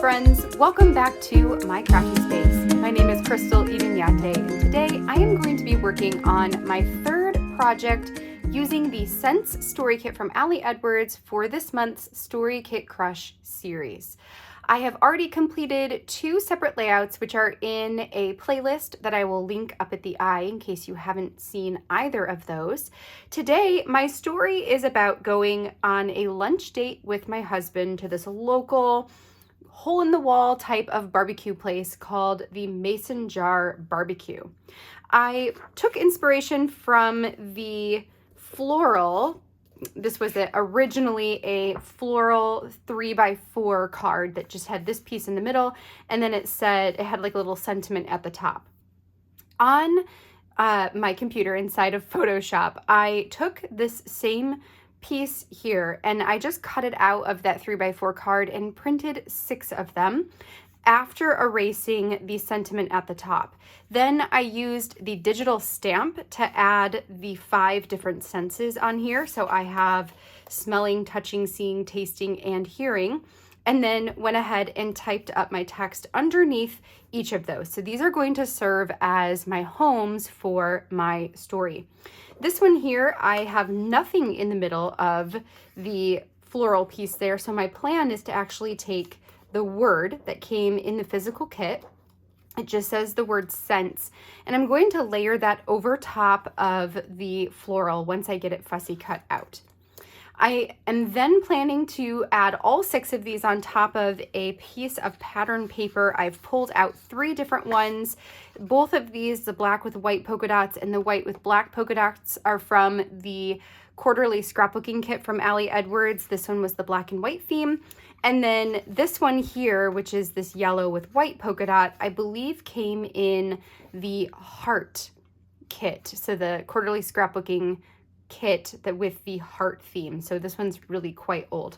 friends, welcome back to my crafty space. My name is Crystal Idunyate, and today I am going to be working on my third project using the Sense Story Kit from Ali Edwards for this month's Story Kit Crush series. I have already completed two separate layouts, which are in a playlist that I will link up at the eye in case you haven't seen either of those. Today, my story is about going on a lunch date with my husband to this local hole-in-the-wall type of barbecue place called the Mason Jar Barbecue. I took inspiration from the floral. This was originally a floral 3x4 card that just had this piece in the middle, and then it had like a little sentiment at the top. On my computer inside of Photoshop, I took this same piece here and I just cut it out of that 3x4 card and printed 6 of them after erasing the sentiment at the top. Then I used the digital stamp to add the 5 different senses on here. So I have smelling, touching, seeing, tasting, and hearing. And then went ahead and typed up my text underneath each of those. So these are going to serve as my homes for my story. This one here, I have nothing in the middle of the floral piece there. So my plan is to actually take the word that came in the physical kit. It just says the word sense, and I'm going to layer that over top of the floral once I get it fussy cut out. I am then planning to add all 6 of these on top of a piece of pattern paper. I've pulled out 3 different ones. Both of these, the black with white polka dots and the white with black polka dots, are from the quarterly scrapbooking kit from Ali Edwards. This one was the black and white theme. And then this one here, which is this yellow with white polka dot, I believe came in the heart kit. So the quarterly scrapbooking kit with the heart theme. So this one's really quite old.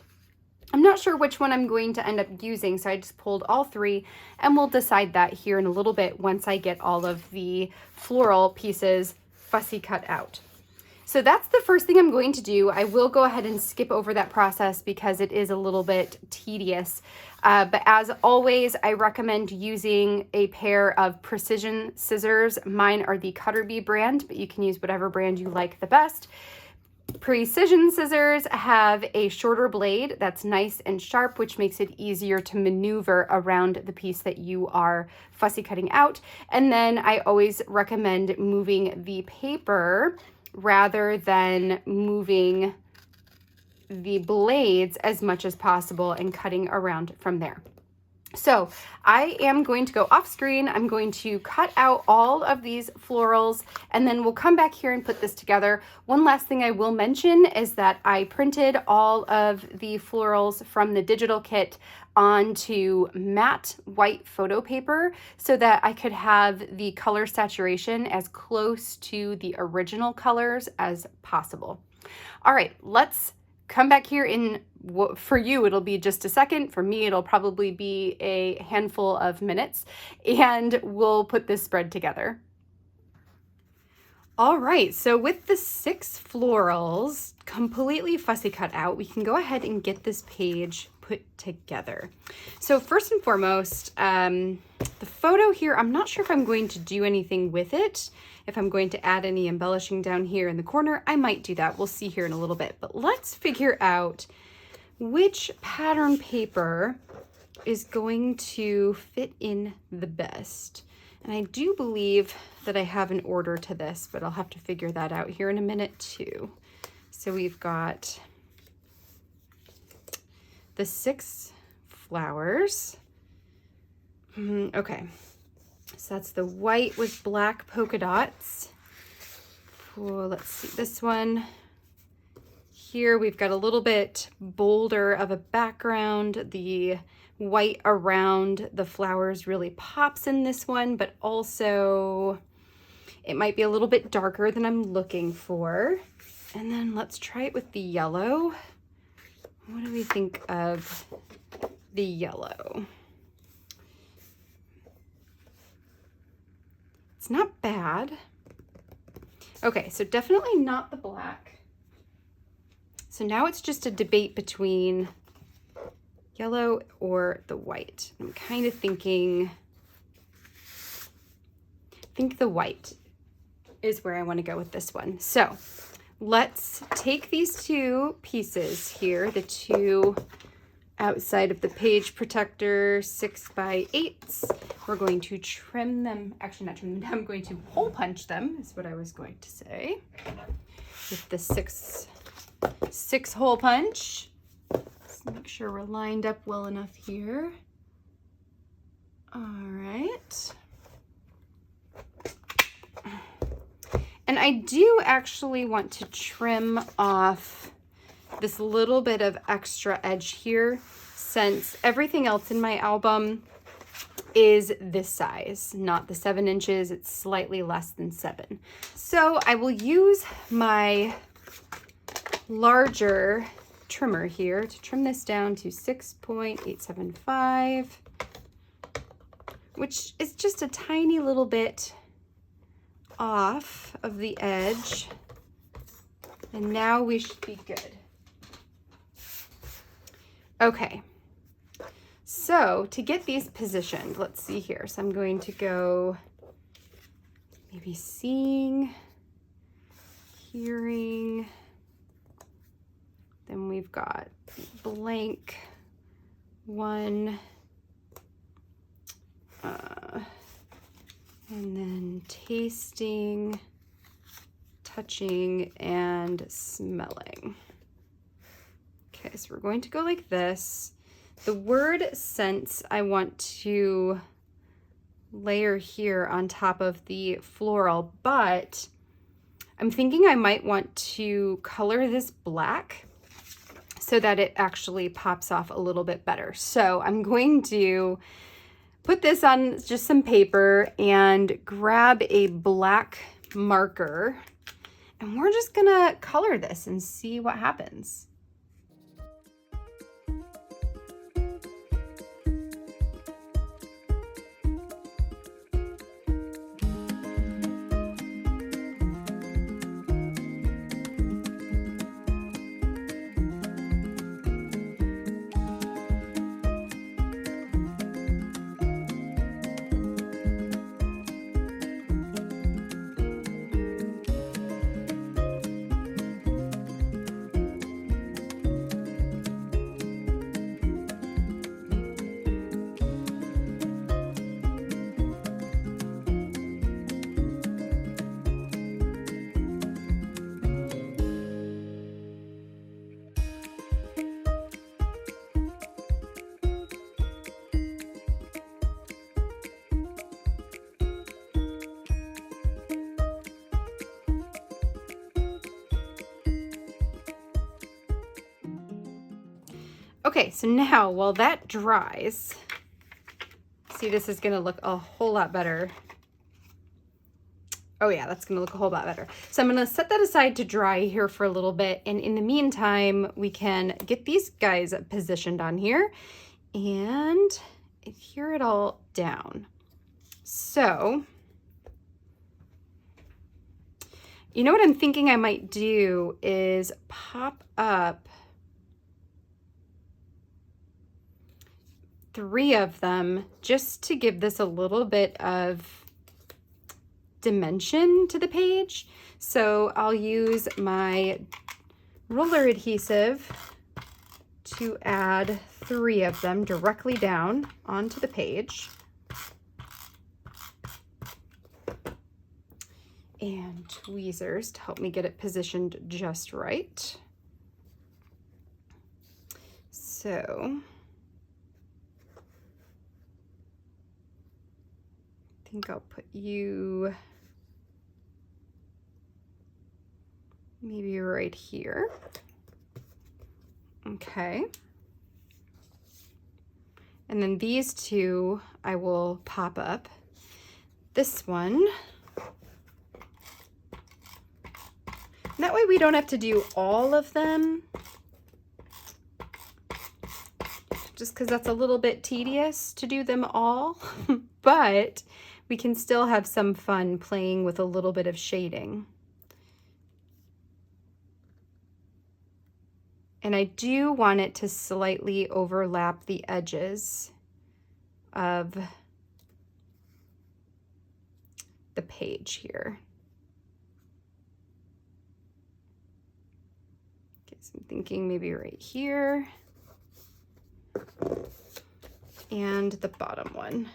I'm not sure which one I'm going to end up using, so I just pulled all 3, and we'll decide that here in a little bit once I get all of the floral pieces fussy cut out. So that's the first thing I'm going to do. I will go ahead and skip over that process because it is a little bit tedious. But as always, I recommend using a pair of precision scissors. Mine are the Cutter Bee brand, but you can use whatever brand you like the best. Precision scissors have a shorter blade that's nice and sharp, which makes it easier to maneuver around the piece that you are fussy cutting out. And then I always recommend moving the paper rather than moving the blades as much as possible and cutting around from there. So I am going to go off screen. I'm going to cut out all of these florals, and then we'll come back here and put this together. One last thing I will mention is that I printed all of the florals from the digital kit onto matte white photo paper so that I could have the color saturation as close to the original colors as possible. All right, let's come back here for you, it'll be just a second. For me, it'll probably be a handful of minutes, and we'll put this spread together. All right, so with the 6 florals completely fussy cut out, we can go ahead and get this page put together. So first and foremost, the photo here, I'm not sure if I'm going to do anything with it. If I'm going to add any embellishing down here in the corner, I might do that. We'll see here in a little bit. But let's figure out which pattern paper is going to fit in the best. And I do believe that I have an order to this, but I'll have to figure that out here in a minute too. So we've got the 6 flowers. Okay, so that's the white with black polka dots. Oh, let's see this one. Here we've got a little bit bolder of a background. The white around the flowers really pops in this one, but also it might be a little bit darker than I'm looking for. And then let's try it with the yellow. What do we think of the yellow? It's not bad. Okay, so definitely not the black. So now it's just a debate between yellow or the white. I'm kind of thinking, I think the white is where I want to go with this one. So let's take these two pieces here, the two outside of the page protector 6x8s. We're going to trim them, actually not trim them down, I'm going to hole punch them, is what I was going to say, with the six hole punch. Let's make sure we're lined up well enough here. All right. And I do actually want to trim off this little bit of extra edge here, since everything else in my album is this size, not the 7 inches. It's slightly less than 7. So I will use my larger trimmer here to trim this down to 6.875, which is just a tiny little bit off of the edge. And now we should be good. Okay, so to get these positioned, let's see here. So I'm going to go maybe seeing, hearing, then we've got blank one, and then tasting, touching, and smelling. Okay, so we're going to go like this. The word sense I want to layer here on top of the floral, but I'm thinking I might want to color this black so that it actually pops off a little bit better. So I'm going to put this on just some paper and grab a black marker, and we're just gonna color this and see what happens. Okay, so now while that dries, see, this is gonna look a whole lot better. Oh yeah, that's gonna look a whole lot better. So I'm gonna set that aside to dry here for a little bit, and in the meantime, we can get these guys positioned on here and adhere it all down. So, you know what I'm thinking I might do is pop up 3 of them just to give this a little bit of dimension to the page. So I'll use my roller adhesive to add 3 of them directly down onto the page. And tweezers to help me get it positioned just right. So I think I'll put you maybe right here. Okay. And then these 2 I will pop up. This one. That way we don't have to do all of them, just because that's a little bit tedious to do them all, but we can still have some fun playing with a little bit of shading. And I do want it to slightly overlap the edges of the page here. Okay, so I'm thinking maybe right here and the bottom one.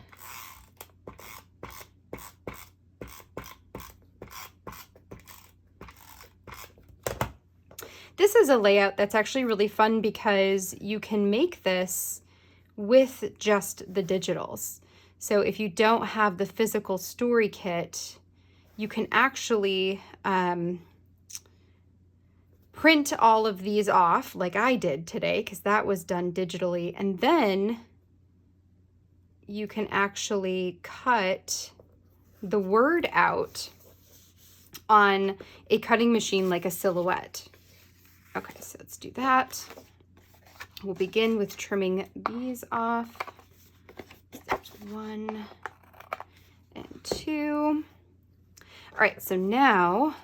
This is a layout that's actually really fun because you can make this with just the digitals. So if you don't have the physical story kit, you can actually print all of these off like I did today, because that was done digitally, and then you can actually cut the word out on a cutting machine like a silhouette. Okay, so let's do that. We'll begin with trimming these off. There's 1 and 2. All right, so now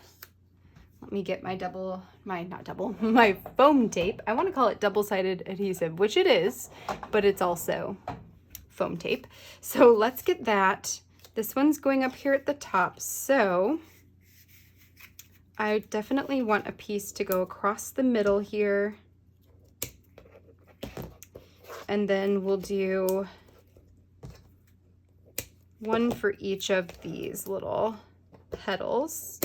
let me get my my foam tape. I want to call it double-sided adhesive, which it is, but it's also foam tape. So let's get that. This one's going up here at the top, so I definitely want a piece to go across the middle here. And then we'll do one for each of these little petals.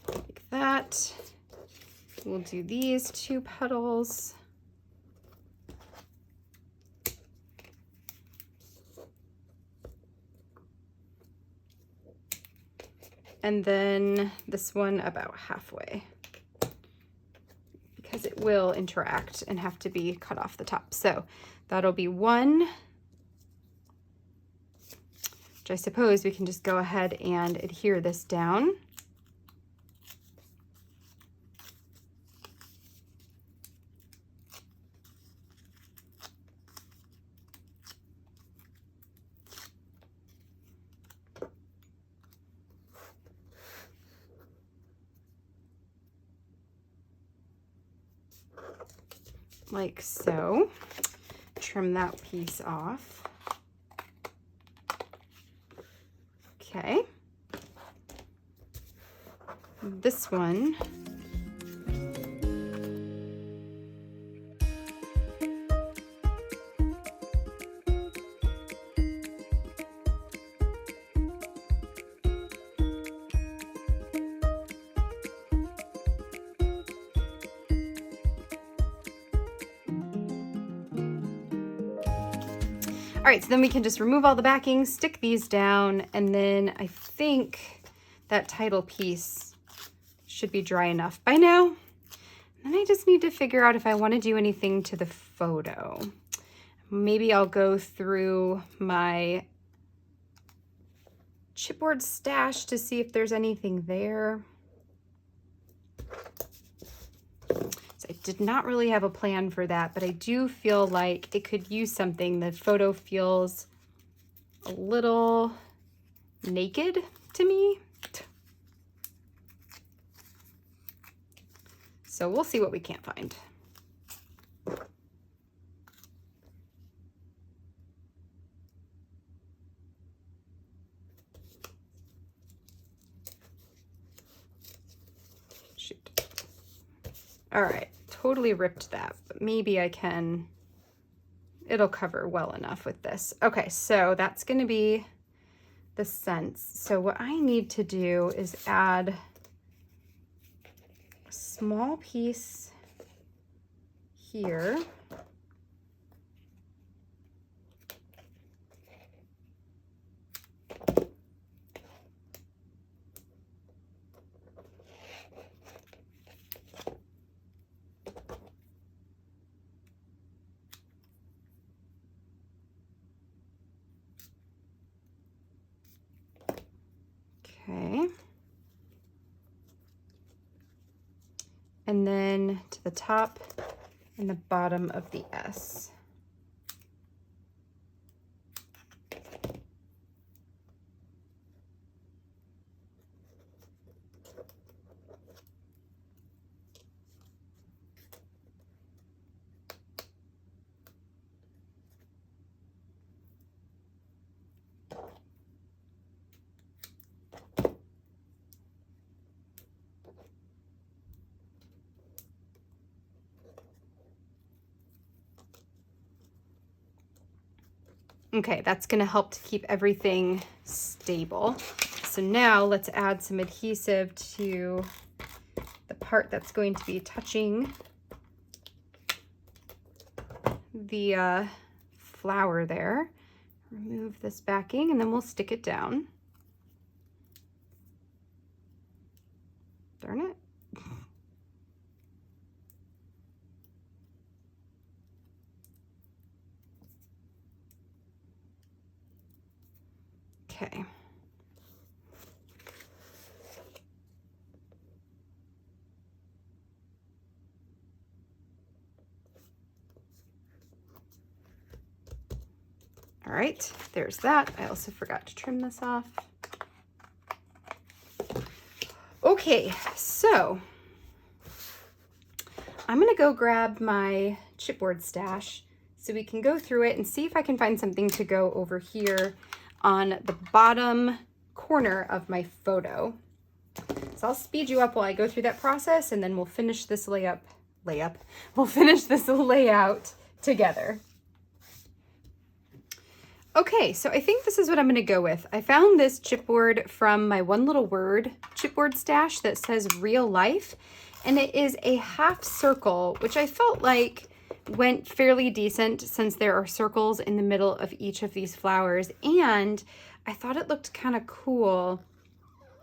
Like that. We'll do these 2 petals. And then this one about halfway, because it will interact and have to be cut off the top. So that'll be 1, which I suppose we can just go ahead and adhere this down. Like so. Trim that piece off. Okay. This one. All right, so then we can just remove all the backing, stick these down, and then I think that title piece should be dry enough by now. Then I just need to figure out if I want to do anything to the photo. Maybe I'll go through my chipboard stash to see if there's anything there. So I did not really have a plan for that, but I do feel like it could use something. The photo feels a little naked to me. So we'll see what we can't find. Shoot. All right, totally ripped that, but maybe I can, it'll cover well enough with this. Okay, so that's gonna be the scents. So what I need to do is add a small piece here. Okay. And then to the top and the bottom of the S. . Okay, that's gonna help to keep everything stable. So now let's add some adhesive to the part that's going to be touching the flower there. Remove this backing and then we'll stick it down. Darn it. Okay. All right, there's that. I also forgot to trim this off. Okay, so I'm gonna go grab my chipboard stash so we can go through it and see if I can find something to go over here on the bottom corner of my photo. So I'll speed you up while I go through that process, and then we'll finish this we'll finish this layout together. Okay, so I think this is what I'm gonna go with. I found this chipboard from my One Little Word chipboard stash that says Real Life, and it is a half circle, which I felt like went fairly decent since there are circles in the middle of each of these flowers, and I thought it looked kind of cool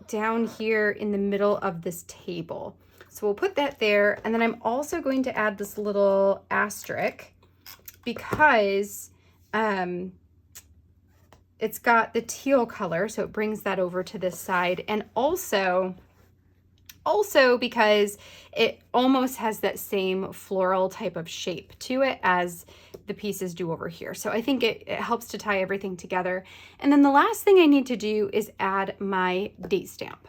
down here in the middle of this table. So we'll put that there, and then I'm also going to add this little asterisk because it's got the teal color, so it brings that over to this side, and also because it almost has that same floral type of shape to it as the pieces do over here. So I think it helps to tie everything together. And then the last thing I need to do is add my date stamp.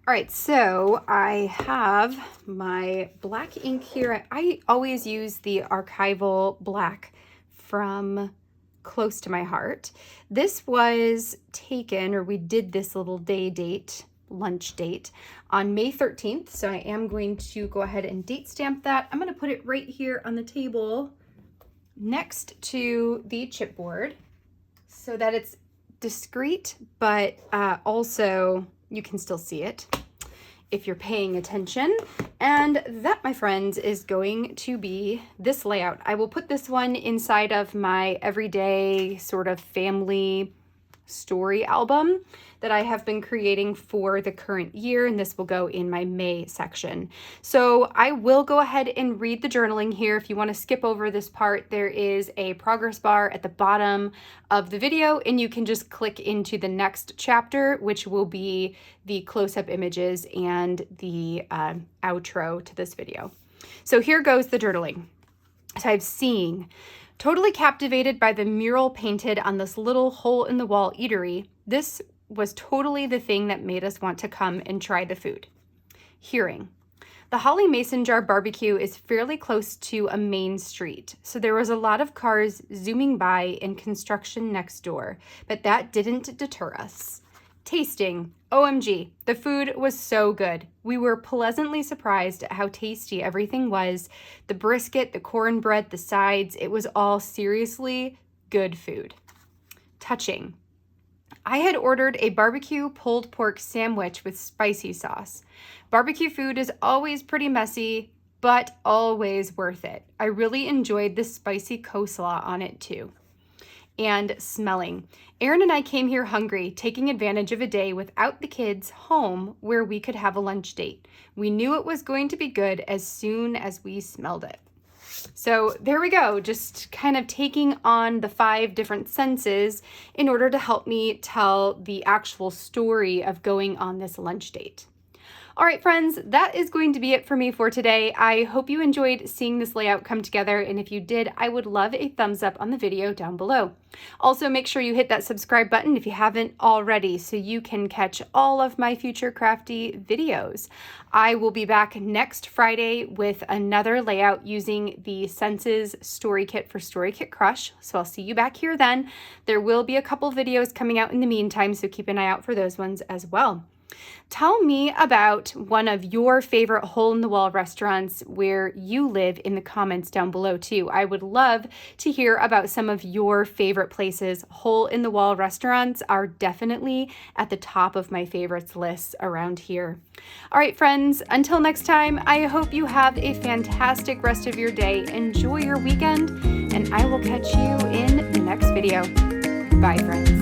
All right, so I have my black ink here. I always use the archival black from Close to My Heart. This was taken, or we did this little lunch date on May 13th. So I am going to go ahead and date stamp that. I'm going to put it right here on the table next to the chipboard so that it's discreet, but also you can still see it if you're paying attention. And that, my friends, is going to be this layout. I will put this one inside of my everyday sort of family story album that I have been creating for the current year, and this will go in my May section. So I will go ahead and read the journaling here. If you want to skip over this part, there is a progress bar at the bottom of the video, and you can just click into the next chapter, which will be the close-up images and the outro to this video. So here goes the journaling. So I'm seeing, totally captivated by the mural painted on this little hole-in-the-wall eatery. This was totally the thing that made us want to come and try the food. Hearing, the Holly Mason Jar barbecue is fairly close to a main street, so there was a lot of cars zooming by and construction next door, but that didn't deter us. Tasting, OMG, the food was so good. We were pleasantly surprised at how tasty everything was. The brisket, the cornbread, the sides, it was all seriously good food. Touching. I had ordered a barbecue pulled pork sandwich with spicy sauce. Barbecue food is always pretty messy, but always worth it. I really enjoyed the spicy coleslaw on it too. And smelling. Aaron and I came here hungry, taking advantage of a day without the kids home where we could have a lunch date. We knew it was going to be good as soon as we smelled it. So there we go, just kind of taking on the 5 different senses in order to help me tell the actual story of going on this lunch date. All right, friends, that is going to be it for me for today. I hope you enjoyed seeing this layout come together, and if you did, I would love a thumbs up on the video down below. Also, make sure you hit that subscribe button if you haven't already so you can catch all of my future crafty videos. I will be back next Friday with another layout using the Senses Story Kit for StoryKitCrush, so I'll see you back here then. There will be a couple videos coming out in the meantime, so keep an eye out for those ones as well. Tell me about one of your favorite hole-in-the-wall restaurants where you live in the comments down below too. I would love to hear about some of your favorite places. Hole-in-the-wall restaurants are definitely at the top of my favorites lists around here. All right, friends, until next time, I hope you have a fantastic rest of your day. Enjoy your weekend, and I will catch you in the next video. Bye, friends.